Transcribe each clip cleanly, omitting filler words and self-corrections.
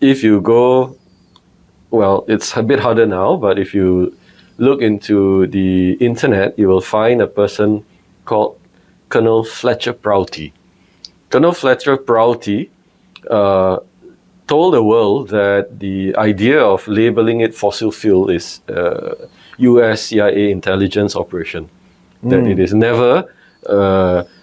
if you go, well, it's a bit harder now, but if you look into the internet, you will find a person called Colonel Fletcher Prouty. Colonel Fletcher Prouty told the world that the idea of labeling it fossil fuel is US CIA intelligence operation. That it is never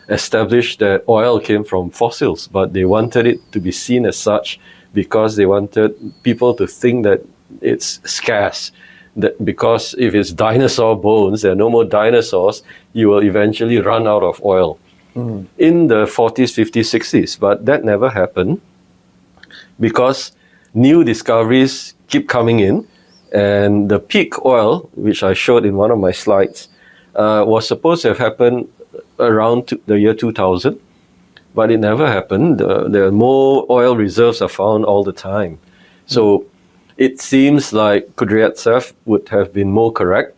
established that oil came from fossils, but they wanted it to be seen as such because they wanted people to think that it's scarce. That because if it's dinosaur bones, there are no more dinosaurs, you will eventually run out of oil. In the 40s, 50s, 60s. But that never happened because new discoveries keep coming in. And the peak oil, which I showed in one of my slides, was supposed to have happened around the year 2000, but it never happened. There are more oil reserves are found all the time. So it seems like Kudryavtsev would have been more correct.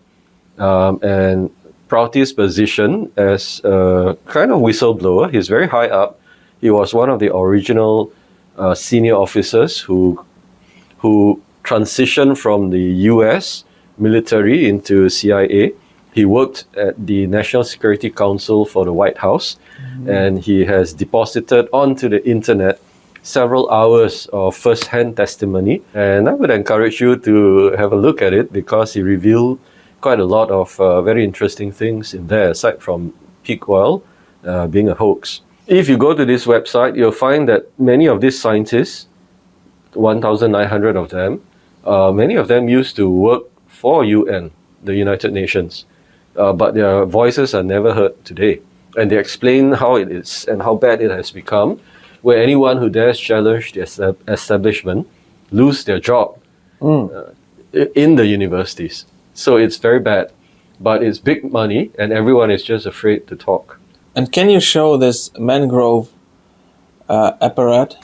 And Prouty's position as a kind of whistleblower, he's very high up. He was one of the original senior officers who transitioned from the US military into CIA. He worked at the National Security Council for the White House, and he has deposited onto the internet several hours of first-hand testimony. And I would encourage you to have a look at it because he revealed quite a lot of very interesting things in there, aside from peak oil being a hoax. If you go to this website, you'll find that many of these scientists, 1,900 of them, many of them used to work for UN, the United Nations. But their voices are never heard today. And they explain how it is and how bad it has become, where anyone who dares challenge the establishment lose their job in the universities. So it's very bad. But it's big money and everyone is just afraid to talk. And can you show this mangrove apparatus?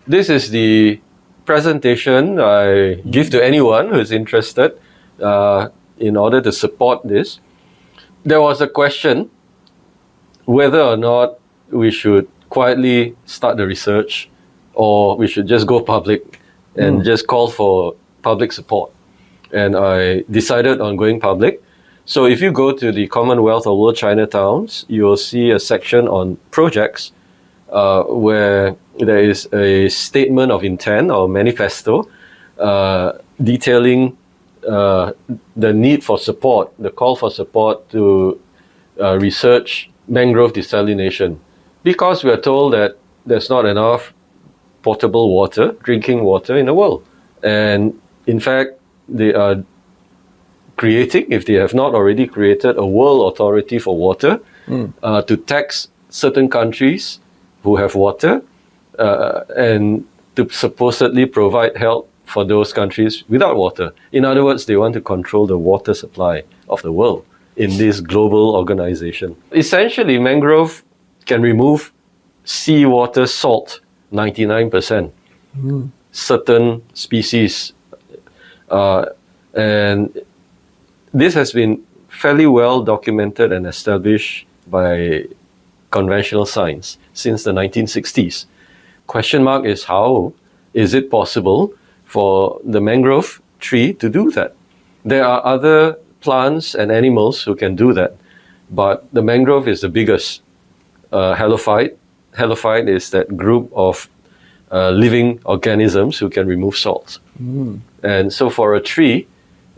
This is the presentation I give to anyone who is interested in order to support this. There was a question whether or not we should quietly start the research or we should just go public and just call for public support. And I decided on going public. So if you go to the Commonwealth of World Chinatowns, you will see a section on projects where there is a statement of intent or manifesto detailing the need for support, the call for support to research mangrove desalination. Because we are told that there's not enough potable water, drinking water in the world. And in fact, they are creating, if they have not already created, a world authority for water to tax certain countries who have water and to supposedly provide help for those countries without water. In other words, they want to control the water supply of the world in this global organization. Essentially, mangrove can remove seawater salt 99%. Certain species. And this has been fairly well documented and established by conventional science since the 1960s. Question mark is how is it possible for the mangrove tree to do that? There are other plants and animals who can do that, but the mangrove is the biggest. Halophyte. Halophyte is that group of living organisms who can remove salt. And so for a tree,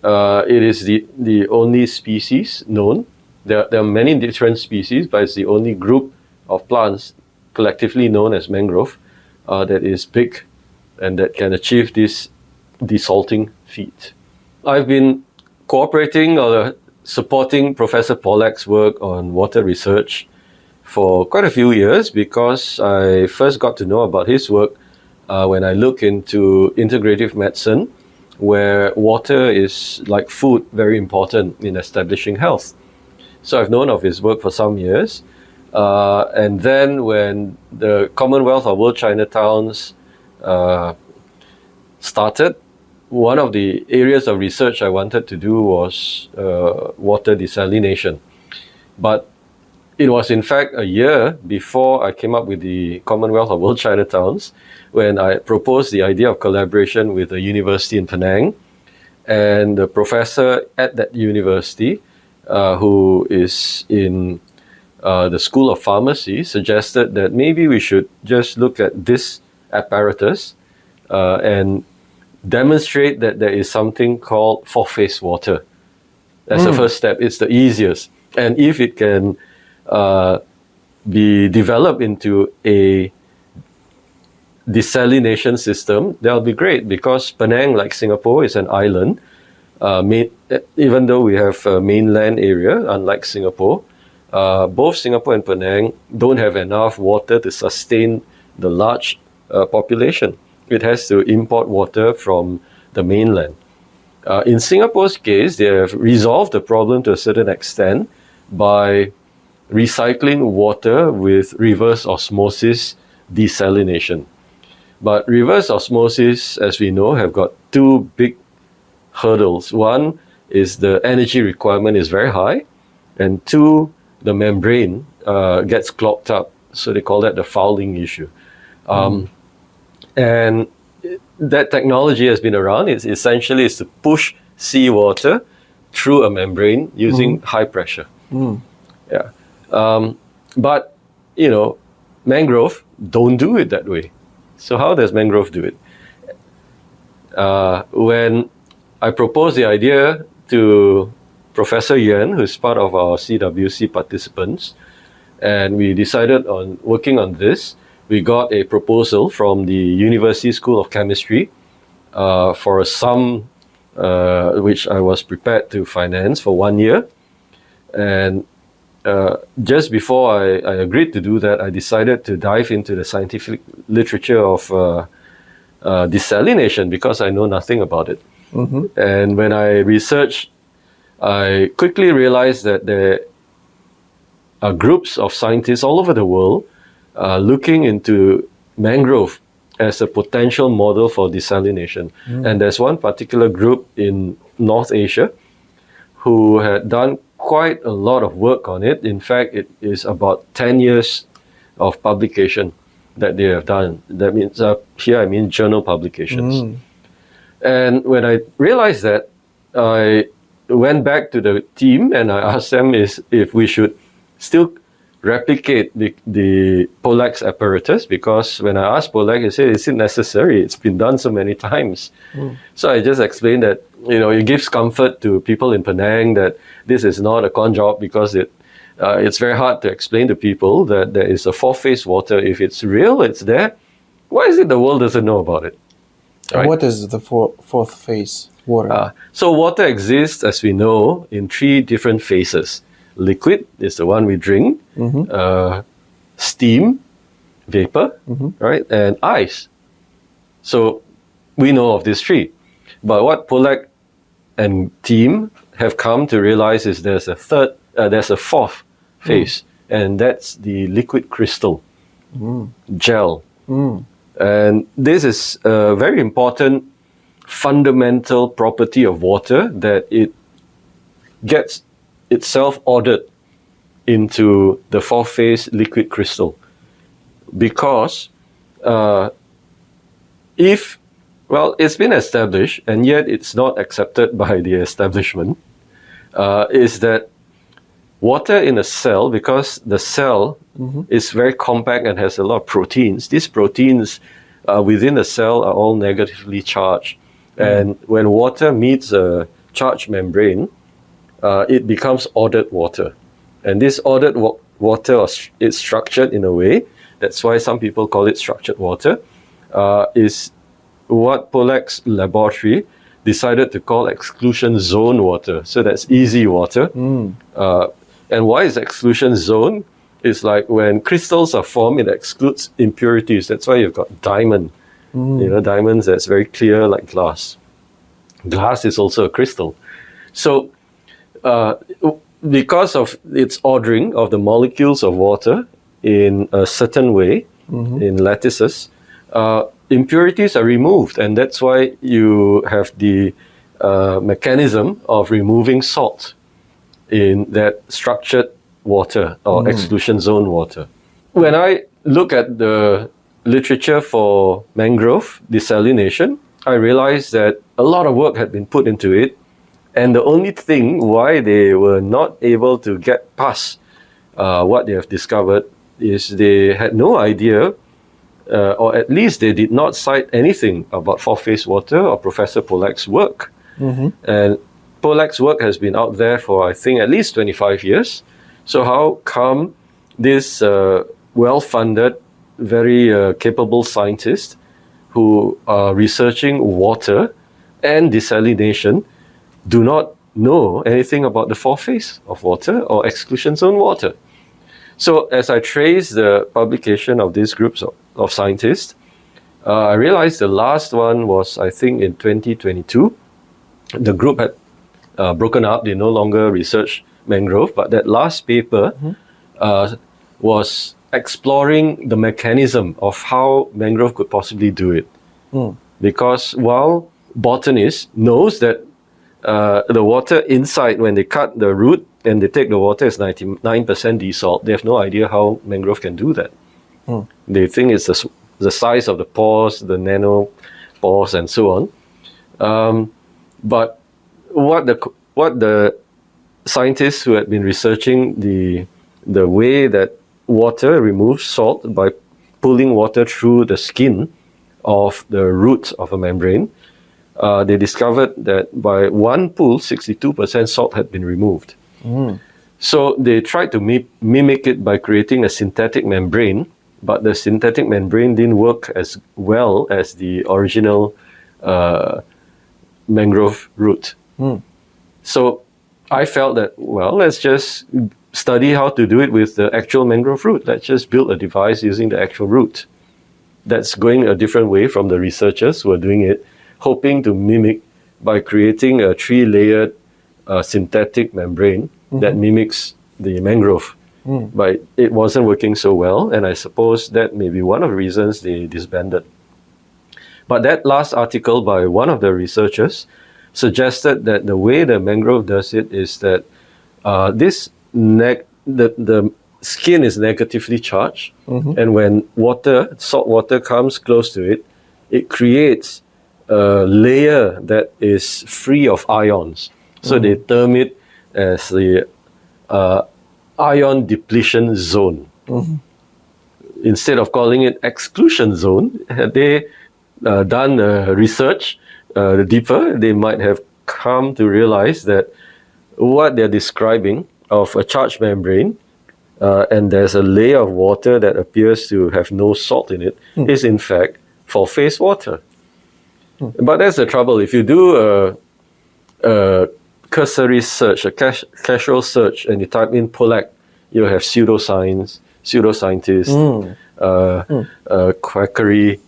it is the only species known. There are many different species, but it's the only group of plants collectively known as mangrove that is big and that can achieve this desalting feat. I've been cooperating or supporting Professor Pollack's work on water research for quite a few years because I first got to know about his work when I look into integrative medicine, where water is like food, very important in establishing health. So I've known of his work for some years. And then when the Commonwealth of World Chinatowns started, one of the areas of research I wanted to do was water desalination. But it was in fact a year before I came up with the Commonwealth of World Chinatowns when I proposed the idea of collaboration with a university in Penang. And the professor at that university, who is in the School of Pharmacy, suggested that maybe we should just look at this apparatus and demonstrate that there is something called fourth-phase water. That's the first step. It's the easiest. And if it can be developed into a desalination system, that'll be great, because Penang, like Singapore, is an island. Even though we have a mainland area, unlike Singapore, both Singapore and Penang don't have enough water to sustain the large population. It has to import water from the mainland. In Singapore's case, they have resolved the problem to a certain extent by recycling water with reverse osmosis desalination. But reverse osmosis, as we know, have got two big hurdles. One is the energy requirement is very high, and two, the membrane gets clogged up. So they call that the fouling issue. And that technology has been around. It's essentially is to push seawater through a membrane using high pressure. Yeah. But, you know, mangrove don't do it that way. So how does mangrove do it? When I proposed the idea to Professor Yuan, who's part of our CWC participants, and we decided on working on this, we got a proposal from the University School of Chemistry for a sum which I was prepared to finance for 1 year. And just before I agreed to do that, I decided to dive into the scientific literature of desalination, because I know nothing about it. And when I researched, I quickly realized that there are groups of scientists all over the world looking into mangrove as a potential model for desalination. And there's one particular group in North Asia who had done quite a lot of work on it. In fact, it is about 10 years of publication that they have done. That means, here I mean journal publications. And when I realized that, I went back to the team and I asked them if we should still replicate the Pollack's apparatus, because when I asked Pollack, he said, is it necessary? It's been done so many times. So I just explained that, you know, it gives comfort to people in Penang that this is not a con job, because it's very hard to explain to people that there is a fourth-phase water. If it's real, it's there. Why is it the world doesn't know about it? Right? What is the fourth phase water? So water exists, as we know, in 3 different phases. Liquid is the one we drink, steam, vapor, right, and ice. So we know of these 3. But what Pollack and team have come to realize is there's a fourth phase, and that's the liquid crystal, gel. And this is a very important fundamental property of water, that it gets itself ordered into the fourth phase liquid crystal. Because it's been established, and yet it's not accepted by the establishment, is that water in a cell, because the cell is very compact and has a lot of proteins, these proteins within the cell are all negatively charged. And when water meets a charged membrane, it becomes ordered water. And this ordered water is structured in a way, that's why some people call it structured water, is what Pollack's laboratory decided to call exclusion zone water. So that's easy water. And why is exclusion zone? It's like when crystals are formed, it excludes impurities. That's why you've got diamond. You know, diamonds that's very clear like glass. Glass is also a crystal. So because of its ordering of the molecules of water in a certain way, in lattices, impurities are removed, and that's why you have the mechanism of removing salt in that structured water or exclusion zone water. When I look at the literature for mangrove desalination, I realized that a lot of work had been put into it, and the only thing why they were not able to get past what they have discovered is they had no idea, or at least they did not cite anything about four-phase water or Professor Pollack's work. And Pollack's work has been out there for, I think, at least 25 years. So how come this well-funded, very capable scientist who are researching water and desalination do not know anything about the four-phase of water or exclusion zone water? So as I trace the publication of these groups of scientists, I realized the last one was, I think, in 2022. The group had broken up. They no longer research mangrove, but that last paper was exploring the mechanism of how mangrove could possibly do it. Because while botanists knows that the water inside, when they cut the root and they take the water, is 99% desalt, they have no idea how mangrove can do that. They think it's the size of the pores, the nanopores, and so on. But what the scientists who had been researching the way that water removes salt by pulling water through the skin of the root of a membrane, they discovered that by one pull, 62% salt had been removed. So they tried to mimic it by creating a synthetic membrane, but the synthetic membrane didn't work as well as the original mangrove root. So I felt that, well, let's just study how to do it with the actual mangrove root. Let's just build a device using the actual root. That's going a different way from the researchers who are doing it, hoping to mimic by creating a 3-layered synthetic membrane that mimics the mangrove. But it wasn't working so well, and I suppose that may be one of the reasons they disbanded. But that last article by one of the researchers suggested that the way the mangrove does it is that the skin is negatively charged, and when salt water comes close to it, it creates a layer that is free of ions. So they term it as the ion depletion zone. Instead of calling it exclusion zone, they done research deeper. They might have come to realize that what they're describing of a charged membrane and there's a layer of water that appears to have no salt in it is in fact four-phase water. But that's the trouble. If you do a cursory search, a casual search, and you type in Pollack, you'll have pseudoscience, pseudoscientist, quackery.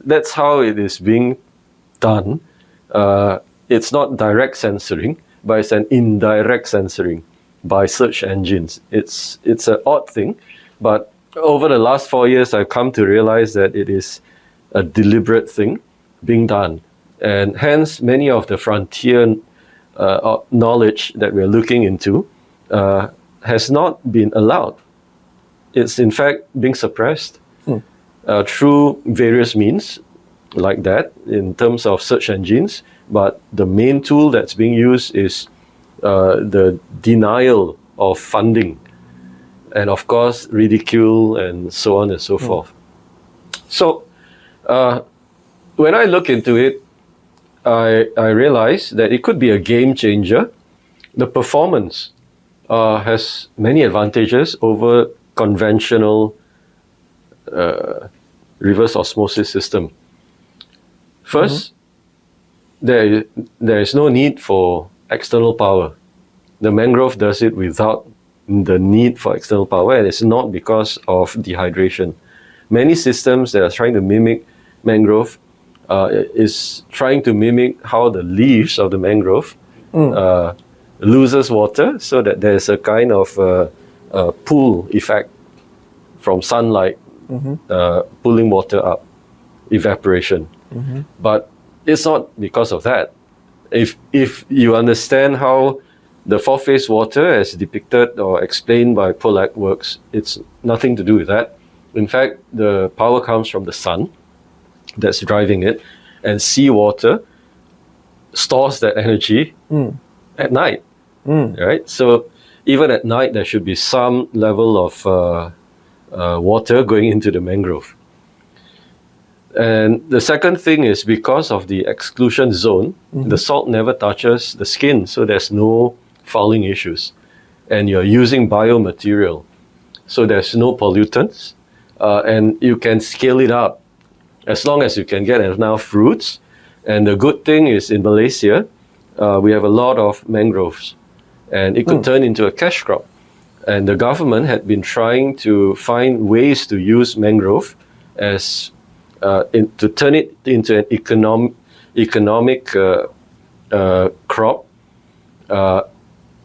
That's how it is being done. It's not direct censoring, but it's an indirect censoring by search engines. It's an odd thing, but over the last 4 years, I've come to realize that it is a deliberate thing being done. And hence, many of the frontier knowledge that we're looking into has not been allowed. It's in fact being suppressed through various means like that in terms of search engines. But the main tool that's being used is the denial of funding, and of course ridicule and so on and so forth. So when I look into it, I realize that it could be a game changer. The performance has many advantages over conventional reverse osmosis system. First, there is no need for external power. The mangrove does it without the need for external power, and it's not because of dehydration. Many systems that are trying to mimic mangrove is trying to mimic how the leaves of the mangrove loses water, so that there's a kind of pull effect from sunlight pulling water up, evaporation. But it's not because of that. If you understand how the four-phase water, as depicted or explained by Pollack works, it's nothing to do with that. In fact, the power comes from the sun that's driving it, and seawater stores that energy at night, right? So even at night, there should be some level of water going into the mangrove. And the second thing is, because of the exclusion zone, the salt never touches the skin, so there's no fouling issues. And you're using biomaterial, so there's no pollutants, and you can scale it up as long as you can get enough roots. And the good thing is, in Malaysia, we have a lot of mangroves, and it could turn into a cash crop. And the government had been trying to find ways to use mangrove as to turn it into an economic crop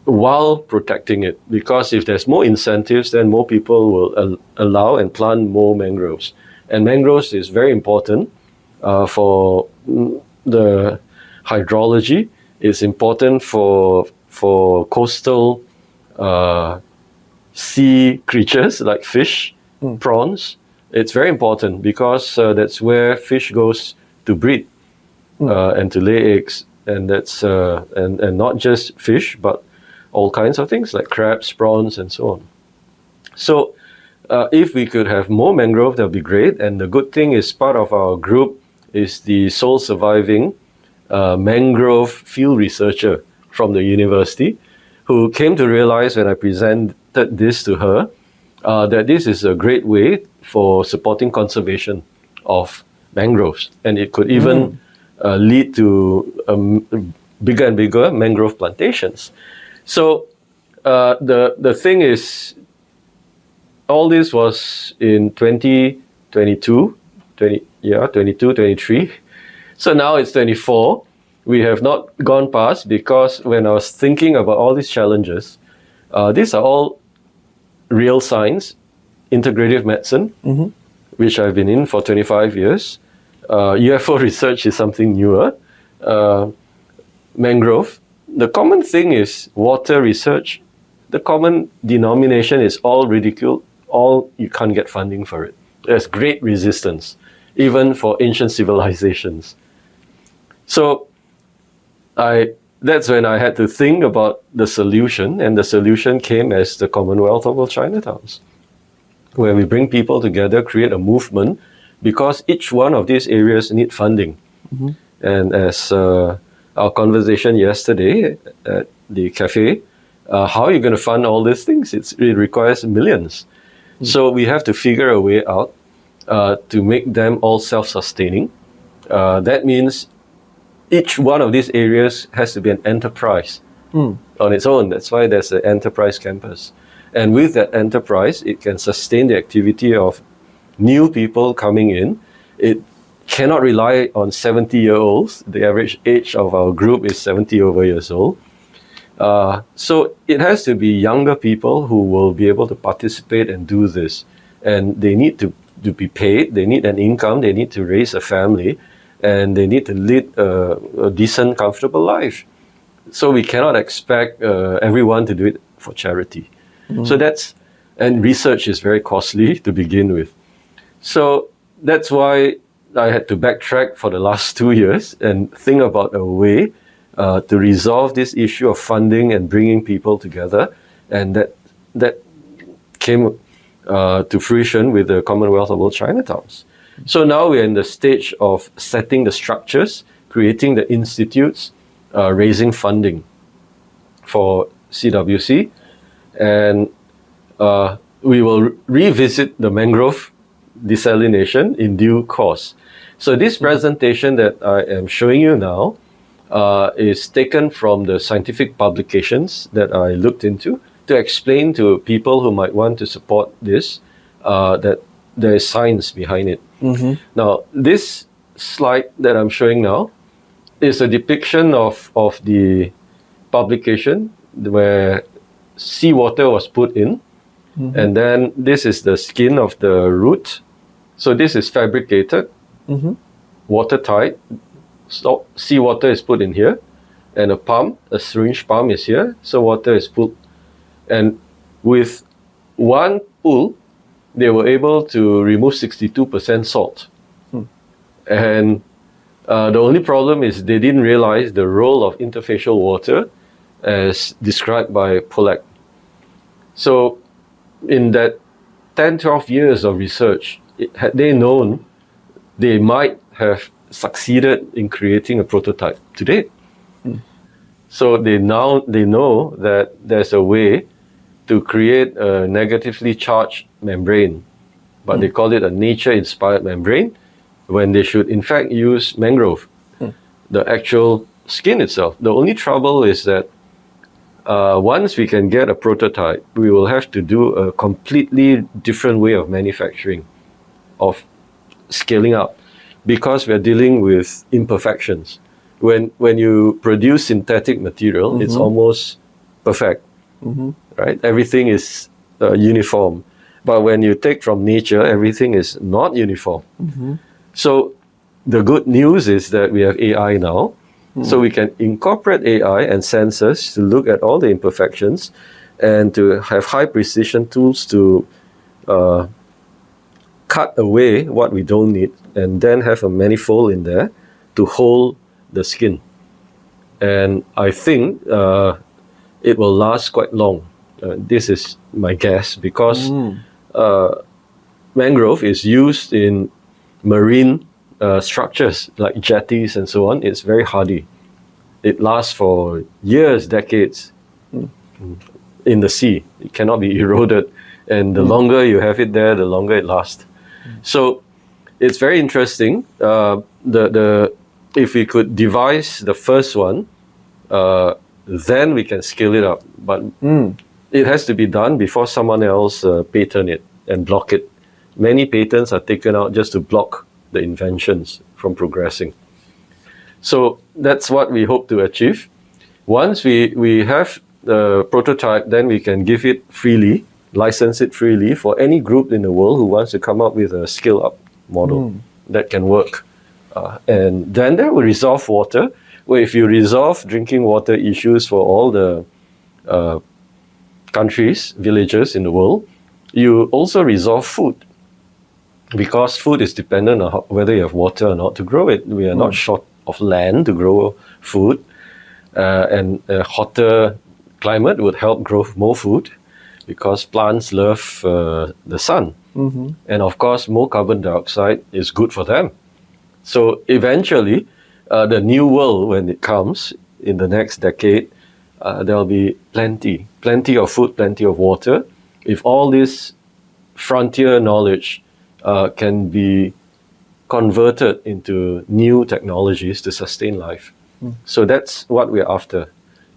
while protecting it. Because if there's more incentives, then more people will allow and plant more mangroves. And mangroves is very important for the hydrology. It's important for coastal sea creatures like fish, prawns. It's very important because that's where fish goes to breed and to lay eggs, and that's and not just fish, but all kinds of things like crabs, prawns, and so on. So if we could have more mangrove, that would be great. And the good thing is, part of our group is the sole surviving mangrove field researcher from the university, who came to realize when I presented this to her that this is a great way for supporting conservation of mangroves, and it could even lead to bigger and bigger mangrove plantations. So the thing is, all this was in 2022, 23. So now it's 24. We have not gone past, because when I was thinking about all these challenges, these are all real science, integrative medicine, which I've been in for 25 years. UFO research is something newer. Mangrove. The common thing is water research. The common denomination is all ridiculed. You can't get funding for it. There's great resistance, even for ancient civilizations. So that's when I had to think about the solution, and the solution came as the Commonwealth of World Chinatowns, where we bring people together, create a movement, because each one of these areas need funding. And as our conversation yesterday at the cafe, how are you going to fund all these things? It requires millions. So we have to figure a way out to make them all self-sustaining. That means each one of these areas has to be an enterprise on its own. That's why there's an enterprise campus. And with that enterprise, it can sustain the activity of new people coming in. It cannot rely on 70-year-olds. The average age of our group is 70 over years old. So it has to be younger people who will be able to participate and do this. And they need to be paid, they need an income, they need to raise a family, and they need to lead a decent, comfortable life. So we cannot expect everyone to do it for charity. So and research is very costly to begin with. So that's why I had to backtrack for the last 2 years and think about a way to resolve this issue of funding and bringing people together. And that came to fruition with the Commonwealth of World Chinatowns. So now we're in the stage of setting the structures, creating the institutes, raising funding for CWC, and we will revisit the mangrove desalination in due course. So this presentation that I am showing you now is taken from the scientific publications that I looked into to explain to people who might want to support this that there is science behind it. Now, this slide that I'm showing now is a depiction of the publication where seawater was put in, and then this is the skin of the root. So this is fabricated, watertight. Seawater is put in here, and a pump, a syringe pump is here. So water is pulled. And with one pull, they were able to remove 62% salt. And the only problem is they didn't realize the role of interfacial water as described by Pollack. So in that 10, 12 years of research, had they known, they might have succeeded in creating a prototype today. So they know that there's a way to create a negatively charged membrane, but they call it a nature-inspired membrane, when they should in fact use mangrove, the actual skin itself. The only trouble is that once we can get a prototype, we will have to do a completely different way of manufacturing, of scaling up, because we're dealing with imperfections. When you produce synthetic material, it's almost perfect, right? Everything is uniform. But when you take from nature, everything is not uniform. So the good news is that we have AI now, so we can incorporate AI and sensors to look at all the imperfections and to have high precision tools to cut away what we don't need, and then have a manifold in there to hold the skin. And I think it will last quite long. This is my guess, because mangrove is used in marine structures like jetties and so on. It's very hardy. It lasts for years, decades in the sea. It cannot be eroded. And the longer you have it there, the longer it lasts. So it's very interesting. If we could devise the first one, then we can scale it up. But it has to be done before someone else patent it and block it. Many patents are taken out just to block the inventions from progressing. So that's what we hope to achieve. Once we have the prototype, then we can give it freely, license it freely for any group in the world who wants to come up with a scale-up model that can work. And then that will resolve water. Well, if you resolve drinking water issues for all the countries, villages in the world, you also resolve food. Because food is dependent on whether you have water or not to grow it. We are not short of land to grow food. And a hotter climate would help grow more food, because plants love the sun. And of course, more carbon dioxide is good for them. So eventually, the new world, when it comes in the next decade, there'll be plenty of food, plenty of water. If all this frontier knowledge can be converted into new technologies to sustain life. So that's what we're after.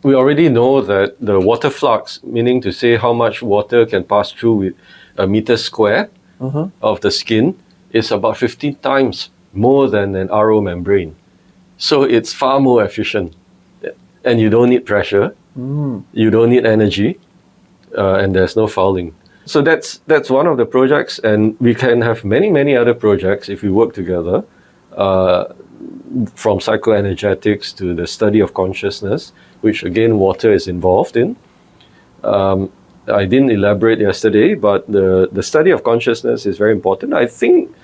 We already know that the water flux, meaning to say how much water can pass through with a meter square of the skin, is about 15 times more than an RO membrane. So it's far more efficient. And you don't need pressure, you don't need energy, and there's no fouling. So that's one of the projects, and we can have many other projects if we work together, from psychoenergetics to the study of consciousness, which again water is involved in. I didn't elaborate yesterday, but the study of consciousness is very important. I think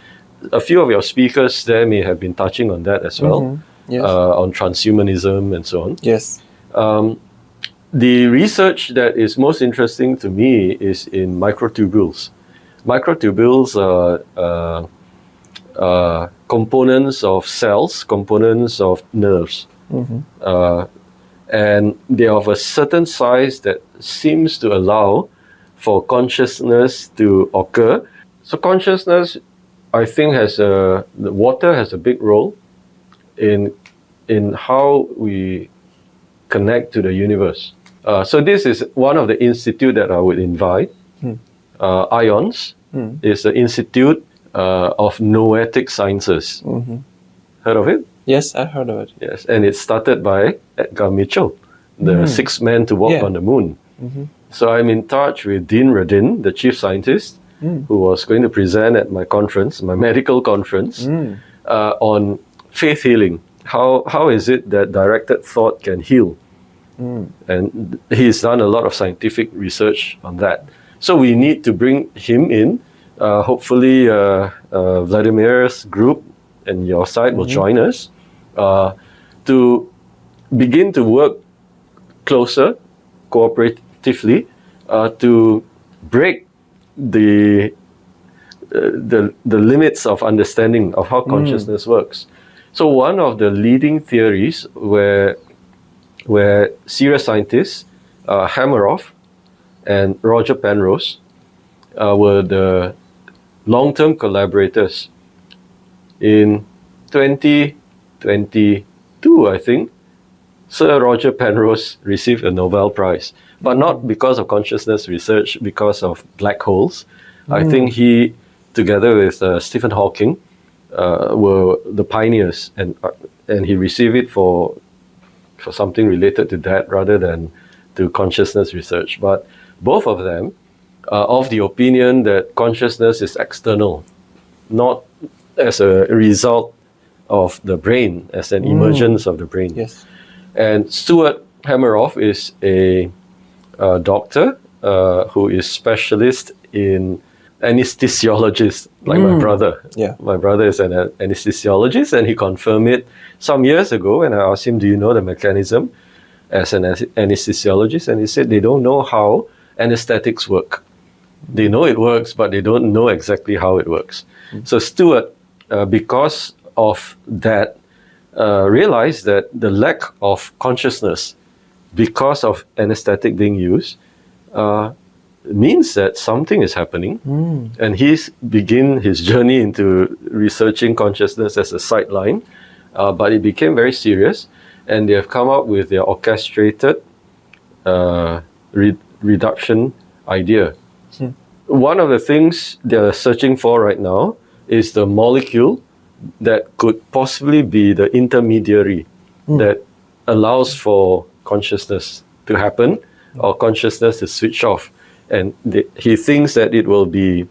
a few of your speakers there may have been touching on that as well, Yes. On transhumanism and so on. Yes. The research that is most interesting to me is in microtubules. Microtubules are components of cells, components of nerves. And they are of a certain size that seems to allow for consciousness to occur. So consciousness, I think, the water has a big role in how we connect to the universe. So this is one of the institute that I would invite. IONS is the Institute of Noetic Sciences. Heard of it? Yes, I heard of it. Yes, and it's started by Edgar Mitchell, the sixth man to walk on the moon. So I'm in touch with Dean Radin, the chief scientist, who was going to present at my conference, my medical conference, on faith healing, how is it that directed thought can heal? And he's done a lot of scientific research on that. So we need to bring him in. Hopefully, Vladimir's group and your side will join us to begin to work closer, cooperatively, to break the limits of understanding of how consciousness works. So one of the leading theories where serious scientists, Hameroff and Roger Penrose, were the long-term collaborators. In 2022, I think, Sir Roger Penrose received a Nobel Prize, but not because of consciousness research, because of black holes. I think he, together with Stephen Hawking, were the pioneers, and he received it for something related to that rather than to consciousness research. But both of them are of the opinion that consciousness is external, not as a result of the brain, as an emergence of the brain. Yes. And Stuart Hameroff is a doctor who is specialist in anesthesiologist, like my brother. Yeah. My brother is an anesthesiologist, and he confirmed it some years ago when I asked him, do you know the mechanism as an anesthesiologist? And he said they don't know how anesthetics work. They know it works, but they don't know exactly how it works. So Stuart, because of that, realized that the lack of consciousness because of anesthetic being used means that something is happening. And he's begin his journey into researching consciousness as a sideline, but it became very serious, and they have come up with their orchestrated reduction idea. One of the things they're searching for right now is the molecule that could possibly be the intermediary that allows for consciousness to happen or consciousness to switch off. And he thinks that it will be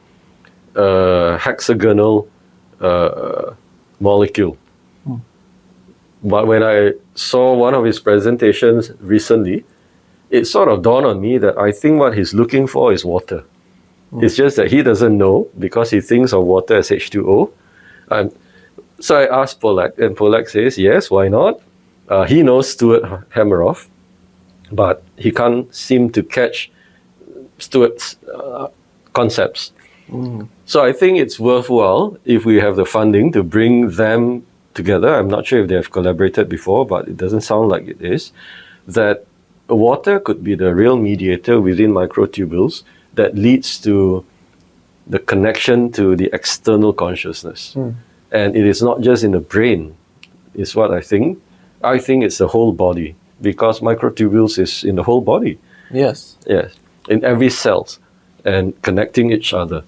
a hexagonal molecule. But when I saw one of his presentations recently, it sort of dawned on me that I think what he's looking for is water. It's just that he doesn't know because he thinks of water as H2O. So I asked Pollack, and Pollack says, yes, why not? He knows Stuart Hameroff, but he can't seem to catch Stuart's concepts. So I think it's worthwhile if we have the funding to bring them together. I'm not sure if they have collaborated before, but it doesn't sound like it is. That water could be the real mediator within microtubules that leads to the connection to the external consciousness. And it is not just in the brain, is what I think. I think it's the whole body, because microtubules is in the whole body. Yes. Yes, in every cell and connecting each other.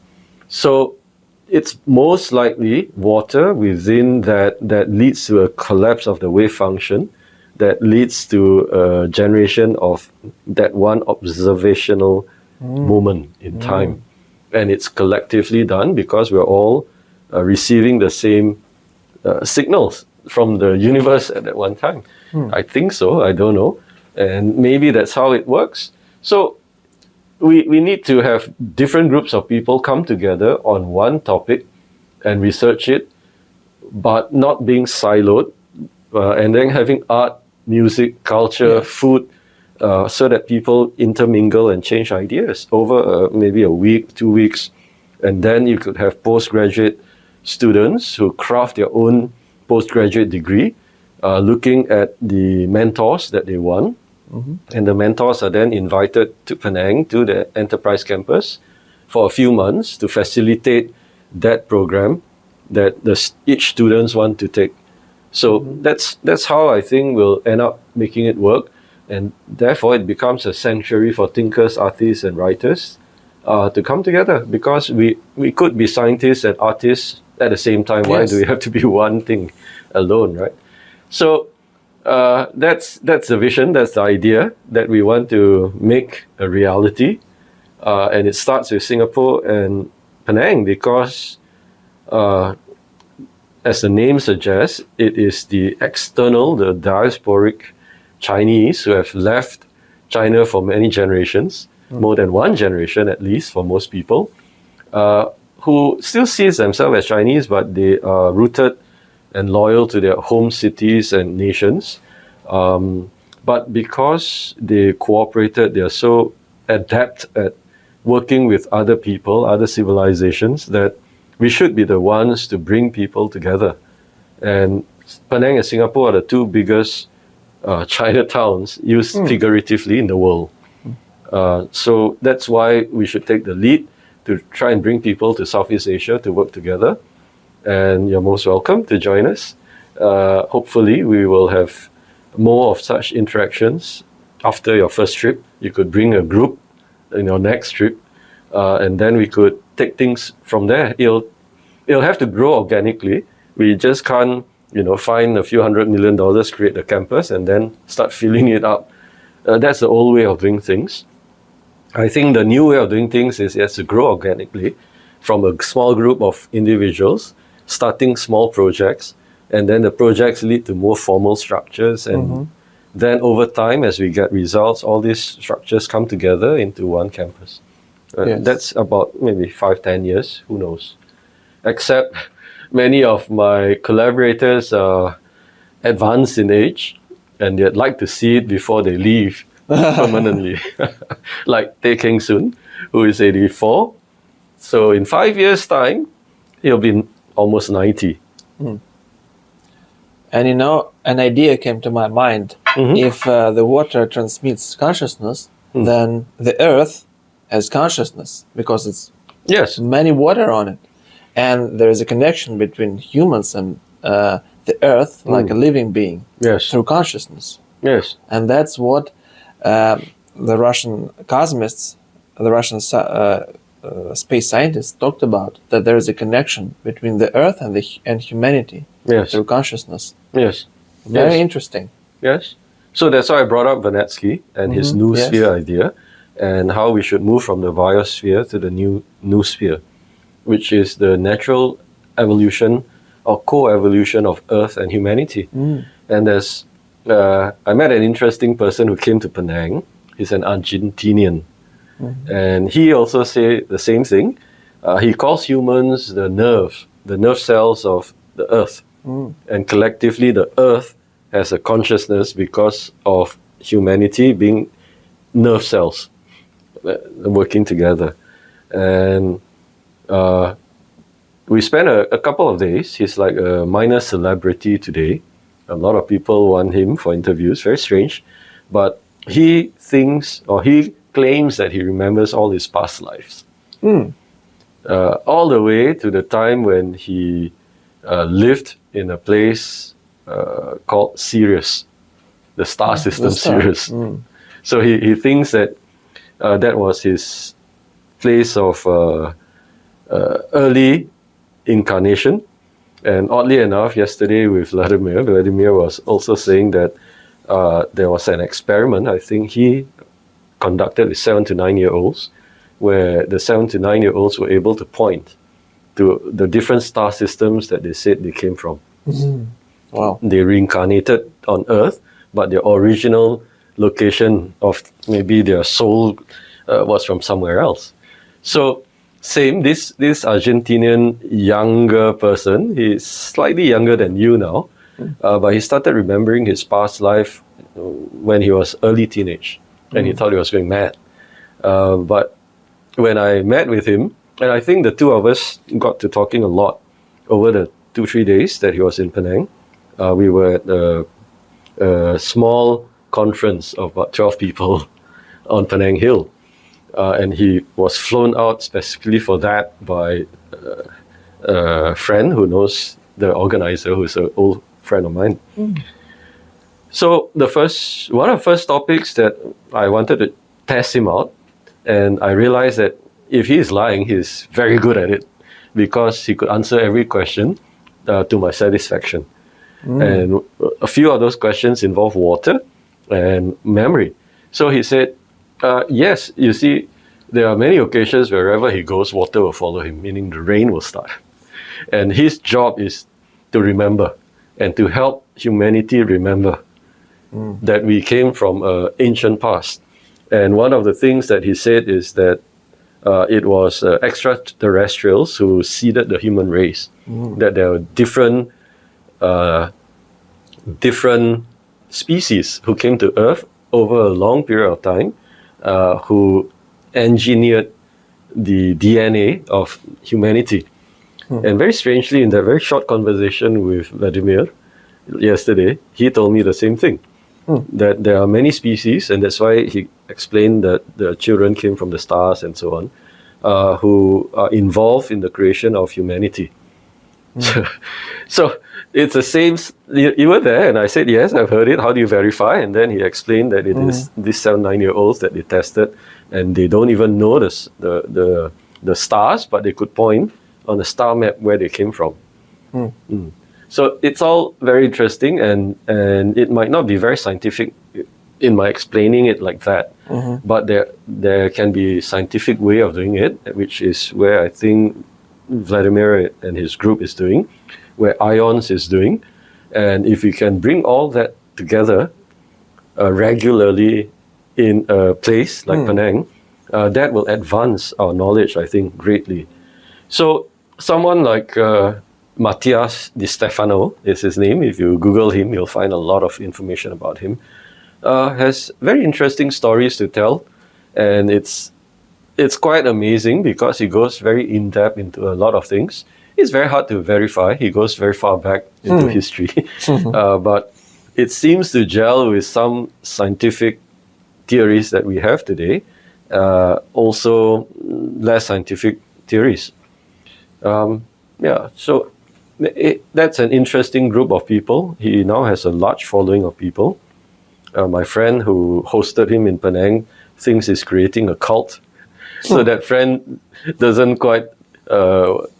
So it's most likely water within that leads to a collapse of the wave function, that leads to a generation of that one observational moment in time. And it's collectively done because we're all receiving the same signals from the universe at that one time. I think so, I don't know. And maybe that's how it works. So we need to have different groups of people come together on one topic and research it, but not being siloed, and then having art, music, culture, food, so that people intermingle and change ideas over maybe a week, 2 weeks. And then you could have postgraduate students who craft their own postgraduate degree, looking at the mentors that they want. And the mentors are then invited to Penang, to the enterprise campus, for a few months to facilitate that program that each students want to take. So that's how I think we'll end up making it work. And therefore it becomes a sanctuary for thinkers, artists and writers to come together, because we could be scientists and artists at the same time. Why do we have to be one thing alone, right? So that's the vision, that's the idea that we want to make a reality. And it starts with Singapore and Penang, because as the name suggests, it is the external, the diasporic Chinese who have left China for many generations, more than one generation at least for most people, who still sees themselves as Chinese, but they are rooted and loyal to their home cities and nations. But because they cooperated, they are so adept at working with other people, other civilizations, that we should be the ones to bring people together. And Penang and Singapore are the two biggest Chinatowns, used figuratively, in the world. So that's why we should take the lead to try and bring people to Southeast Asia to work together. And you're most welcome to join us. Hopefully, we will have more of such interactions after your first trip. You could bring a group in your next trip, and then we could take things from there. It'll have to grow organically. We just can't, find a few $100 million, create a campus, and then start filling it up. That's the old way of doing things. I think the new way of doing things is it has to grow organically from a small group of individuals, starting small projects, and then the projects lead to more formal structures. And then over time, as we get results, all these structures come together into one campus. Yes. That's about maybe 5-10 years, who knows. Except many of my collaborators are advanced in age, and they'd like to see it before they leave permanently. Like Tay Keng Soon, who is 84. So in 5 years' time, he'll be almost 90. And an idea came to my mind. If the water transmits consciousness, then the earth has consciousness because it's many water on it. And there is a connection between humans and the earth, like a living being, through consciousness. Yes. And that's what the Russian cosmists, the Russian space scientists talked about, that there is a connection between the earth and humanity through consciousness. Yes. Very interesting. Yes. So that's why I brought up Vanetsky and his noosphere idea, and how we should move from the biosphere to the new noosphere, which is the natural evolution or co-evolution of Earth and humanity. And there's I met an interesting person who came to Penang. He's an Argentinian. And he also said the same thing. He calls humans the nerve cells of the Earth. And collectively, the Earth has a consciousness because of humanity being nerve cells working together. And we spent a couple of days. He's like a minor celebrity today. A lot of people want him for interviews. Very strange. But he thinks, or he claims that he remembers all his past lives. All the way to the time when he lived in a place called Sirius, the star system Sirius. So he thinks that that was his place of early incarnation. And oddly enough, yesterday with Vladimir was also saying that there was an experiment, I think he conducted with 7 to 9 year olds, where the 7 to 9 year olds were able to point to the different star systems that they said they came from. Wow. They reincarnated on Earth, but their original location of maybe their soul was from somewhere else. So same, this Argentinian younger person, he's slightly younger than you now, but he started remembering his past life when he was early teenage, and he thought he was going mad. But when I met with him, and I think the two of us got to talking a lot over the 2-3 days that he was in Penang. We were at a small conference of about 12 people on Penang Hill. And he was flown out specifically for that by a friend who knows the organizer, who's an old friend of mine. So one of the first topics that I wanted to test him out, and I realized that if he's lying, he's very good at it, because he could answer every question to my satisfaction. And a few of those questions involve water and memory. So he said, yes, you see, there are many occasions wherever he goes, water will follow him, meaning the rain will start. And his job is to remember and to help humanity remember that we came from an ancient past. And one of the things that he said is that it was extraterrestrials who seeded the human race, that there were different species who came to Earth over a long period of time, who engineered the DNA of humanity. And very strangely, in that very short conversation with Vladimir yesterday, he told me the same thing, that there are many species, and that's why he explained that the children came from the stars and so on, who are involved in the creation of humanity. So it's the same. You were there, and I said, yes, I've heard it. How do you verify? And then he explained that it is these 7-9-year-olds that they tested, and they don't even know the stars, but they could point on the star map where they came from. So it's all very interesting, and it might not be very scientific in my explaining it like that, but there can be a scientific way of doing it, which is where I think Vladimir and his group is doing, where IONS is doing. And if we can bring all that together regularly in a place like Penang, that will advance our knowledge, I think, greatly. So someone like Matthias Di Stefano is his name. If you Google him, you'll find a lot of information about him. Has very interesting stories to tell, and it's quite amazing because he goes very in-depth into a lot of things. It's very hard to verify. He goes very far back into history, but it seems to gel with some scientific theories that we have today, also less scientific theories. So that's an interesting group of people. He now has a large following of people. My friend who hosted him in Penang thinks he's creating a cult. So that friend doesn't quite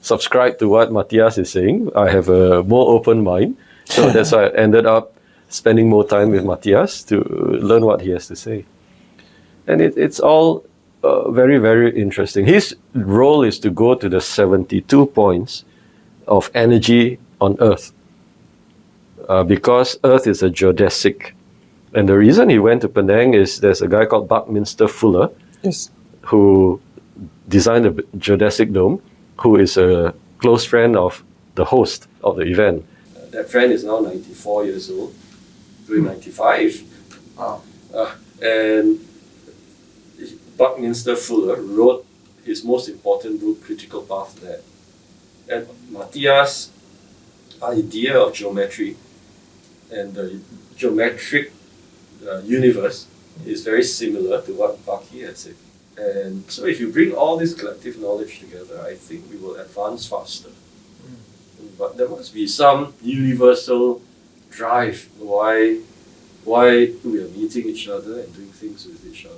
subscribe to what Matthias is saying. I have a more open mind. So that's why I ended up spending more time with Matthias to learn what he has to say. And it's all very, very interesting. His role is to go to the 72 points of energy on Earth, because Earth is a geodesic. And the reason he went to Penang is there's a guy called Buckminster Fuller, who designed the geodesic dome, who is a close friend of the host of the event. That friend is now 94 years old, doing 95. Wow. And Buckminster Fuller wrote his most important book, Critical Path There. And Matthias' idea of geometry and the geometric universe is very similar to what Bucky had said. And so if you bring all this collective knowledge together, I think we will advance faster. But there must be some universal drive why we are meeting each other and doing things with each other.